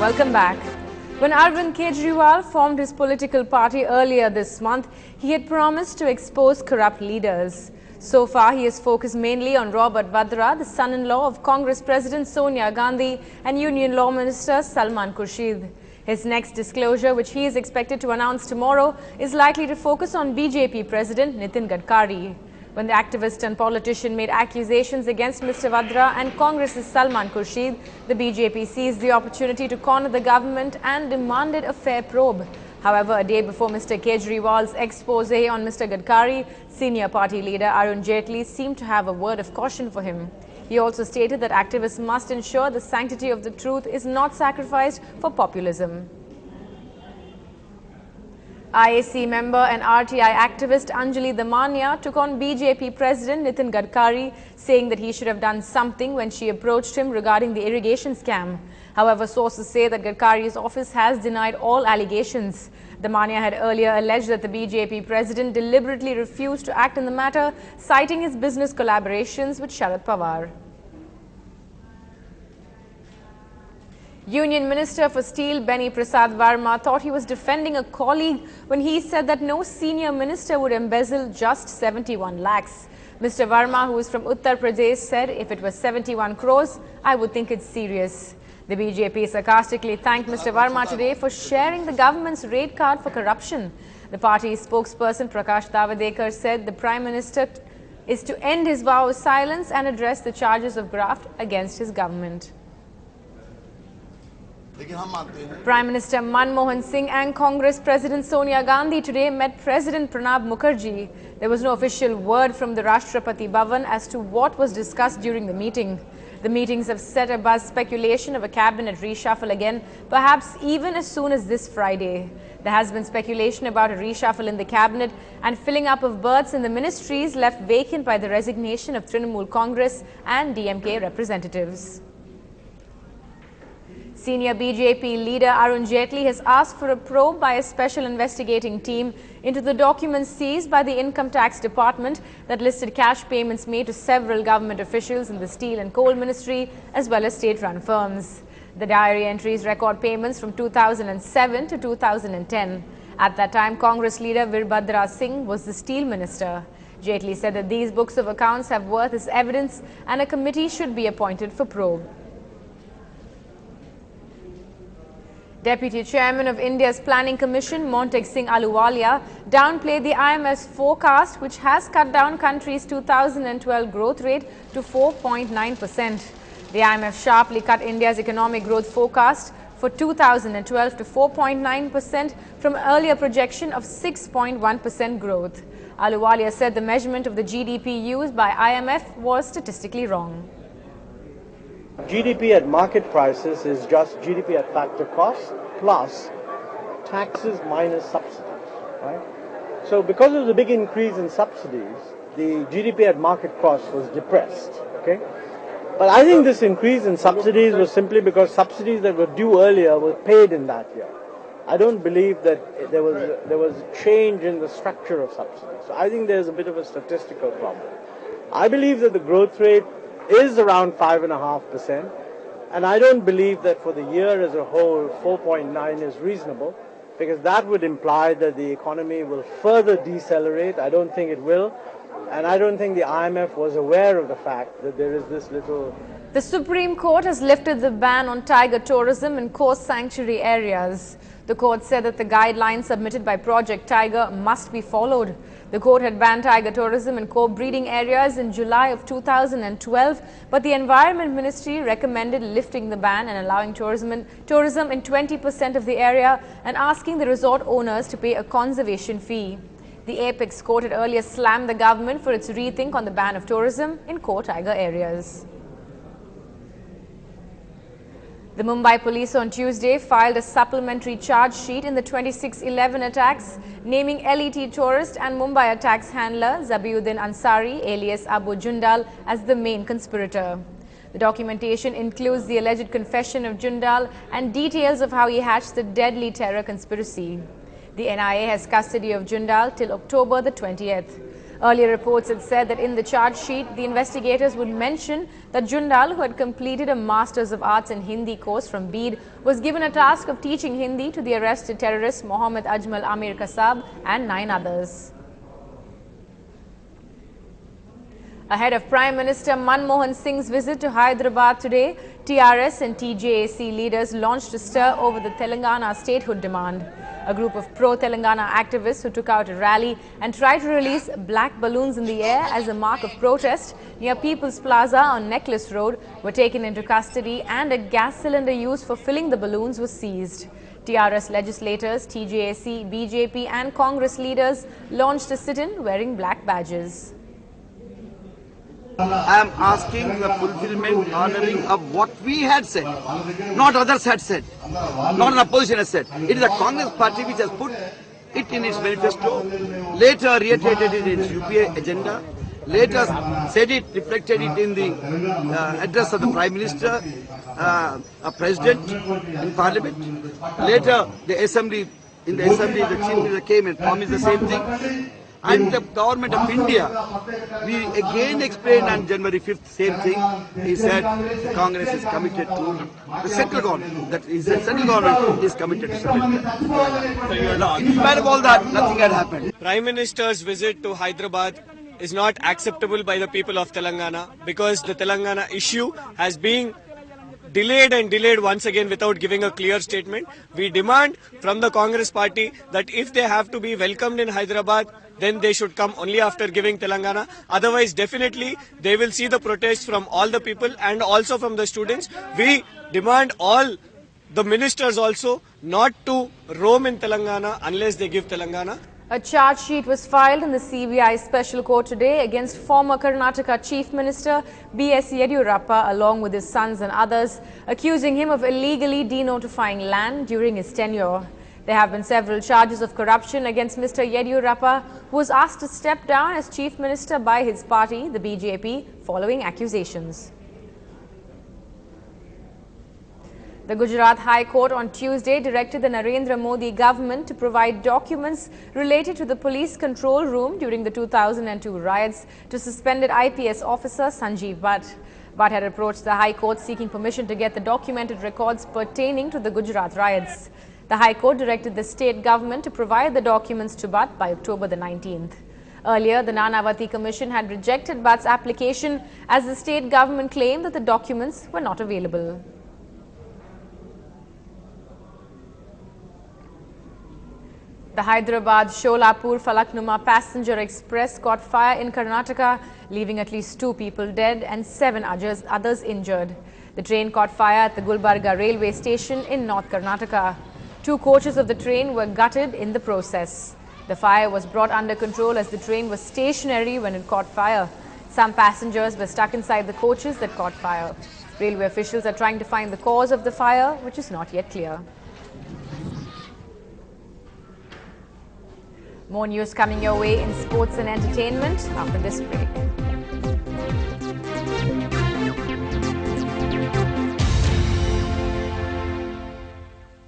Welcome back. When Arvind Kejriwal formed his political party earlier this month, he had promised to expose corrupt leaders. So far, he has focused mainly on Robert Vadra, the son-in-law of Congress President Sonia Gandhi and Union Law Minister Salman Khurshid. His next disclosure, which he is expected to announce tomorrow, is likely to focus on BJP President Nitin Gadkari. When the activist and politician made accusations against Mr. Vadra and Congress's Salman Khurshid, the BJP seized the opportunity to corner the government and demanded a fair probe. However, a day before Mr. Kejriwal's expose on Mr. Gadkari, senior party leader Arun Jaitley seemed to have a word of caution for him. He also stated that activists must ensure the sanctity of the truth is not sacrificed for populism. IAC member and RTI activist Anjali Damania took on BJP President Nitin Gadkari, saying that he should have done something when she approached him regarding the irrigation scam. However, sources say that Gadkari's office has denied all allegations. Damania had earlier alleged that the BJP president deliberately refused to act in the matter, citing his business collaborations with Sharad Pawar. Union Minister for Steel Beni Prasad Verma thought he was defending a colleague when he said that no senior minister would embezzle just 71 lakhs. Mr. Verma, who is from Uttar Pradesh, said if it was 71 crores, I would think it's serious. The BJP sarcastically thanked Mr. Verma today for sharing the government's rate card for corruption. The party's spokesperson Prakash Davadekar said the Prime Minister is to end his vow of silence and address the charges of graft against his government. Prime Minister Manmohan Singh and Congress President Sonia Gandhi today met President Pranab Mukherjee. There was no official word from the Rashtrapati Bhavan as to what was discussed during the meeting. The meetings have set abuzz speculation of a cabinet reshuffle again, perhaps even as soon as this Friday. There has been speculation about a reshuffle in the cabinet and filling up of berths in the ministries left vacant by the resignation of Trinamool Congress and DMK representatives. Senior BJP leader Arun Jaitley has asked for a probe by a special investigating team into the documents seized by the Income Tax Department that listed cash payments made to several government officials in the Steel and Coal Ministry as well as state-run firms. The diary entries record payments from 2007 to 2010. At that time, Congress leader Virbhadra Singh was the Steel Minister. Jaitley said that these books of accounts have worth as evidence and a committee should be appointed for probe. Deputy Chairman of India's Planning Commission, Montek Singh Ahluwalia, downplayed the IMF's forecast, which has cut down country's 2012 growth rate to 4.9%. The IMF sharply cut India's economic growth forecast for 2012 to 4.9% from earlier projection of 6.1% growth. Ahluwalia said the measurement of the GDP used by IMF was statistically wrong. GDP at market prices is just GDP at factor cost plus taxes minus subsidies, right? So because of the big increase in subsidies, the GDP at market cost was depressed, okay? But I think this increase in subsidies was simply because subsidies that were due earlier were paid in that year. I don't believe that there was a change in the structure of subsidies. So I think there's a bit of a statistical problem. I believe that the growth rate is around 5.5%, and I don't believe that for the year as a whole 4.9 is reasonable, because that would imply that the economy will further decelerate. I don't think it will, and I don't think the IMF was aware of the fact that there is this little... The Supreme Court has lifted the ban on tiger tourism in coast sanctuary areas. The court said that the guidelines submitted by Project Tiger must be followed. The court had banned tiger tourism in co-breeding areas in July of 2012, but the Environment Ministry recommended lifting the ban and allowing tourism in 20% of the area and asking the resort owners to pay a conservation fee. The Apex Court had earlier slammed the government for its rethink on the ban of tourism in co-tiger areas. The Mumbai police on Tuesday filed a supplementary charge sheet in the 26/11 attacks, naming LET tourist and Mumbai attacks handler Zabiuddin Ansari alias Abu Jundal as the main conspirator. The documentation includes the alleged confession of Jundal and details of how he hatched the deadly terror conspiracy. The NIA has custody of Jundal till October the 20th. Earlier reports had said that in the charge sheet, the investigators would mention that Jundal, who had completed a Masters of Arts in Hindi course from Bede, was given a task of teaching Hindi to the arrested terrorists Mohammed Ajmal Amir Kasab and 9 others. Ahead of Prime Minister Manmohan Singh's visit to Hyderabad today, TRS and TJAC leaders launched a stir over the Telangana statehood demand. A group of pro-Telangana activists who took out a rally and tried to release black balloons in the air as a mark of protest near People's Plaza on Necklace Road were taken into custody, and a gas cylinder used for filling the balloons was seized. TRS legislators, TJAC, BJP and Congress leaders launched a sit-in wearing black badges. I am asking the fulfillment, honoring of what we had said, not others had said, not the opposition has said. It is the Congress party which has put it in its manifesto, later reiterated it in its UPA agenda, later said it, reflected it in the address of the Prime Minister, a President in Parliament. Later, the Assembly, the Chief Minister came and promised the same thing. And the government of India, we again explained on January 5th, same thing. He said Congress is committed to the central government. That is, the central government is committed to submit that. In spite of all that, nothing had happened. Prime Minister's visit to Hyderabad is not acceptable by the people of Telangana, because the Telangana issue has been delayed and delayed once again without giving a clear statement. We demand from the Congress party that if they have to be welcomed in Hyderabad, then they should come only after giving Telangana. Otherwise, definitely, they will see the protests from all the people and also from the students. We demand all the ministers also not to roam in Telangana unless they give Telangana. A charge sheet was filed in the CBI Special Court today against former Karnataka Chief Minister B.S. Yediyurappa along with his sons and others, accusing him of illegally denotifying land during his tenure. There have been several charges of corruption against Mr. Yediyurappa, who was asked to step down as Chief Minister by his party, the BJP, following accusations. The Gujarat High Court on Tuesday directed the Narendra Modi government to provide documents related to the police control room during the 2002 riots to suspended IPS officer Sanjeev Bhatt. Bhatt had approached the High Court seeking permission to get the documented records pertaining to the Gujarat riots. The High Court directed the state government to provide the documents to Bhatt by October the 19th. Earlier, the Nanavati Commission had rejected Bhatt's application as the state government claimed that the documents were not available. The Hyderabad Sholapur Falaknuma passenger express caught fire in Karnataka, leaving at least 2 people dead and 7 others injured. The train caught fire at the Gulbarga railway station in North Karnataka. 2 coaches of the train were gutted in the process. The fire was brought under control as the train was stationary when it caught fire. Some passengers were stuck inside the coaches that caught fire. Railway officials are trying to find the cause of the fire, which is not yet clear. More news coming your way in sports and entertainment after this break.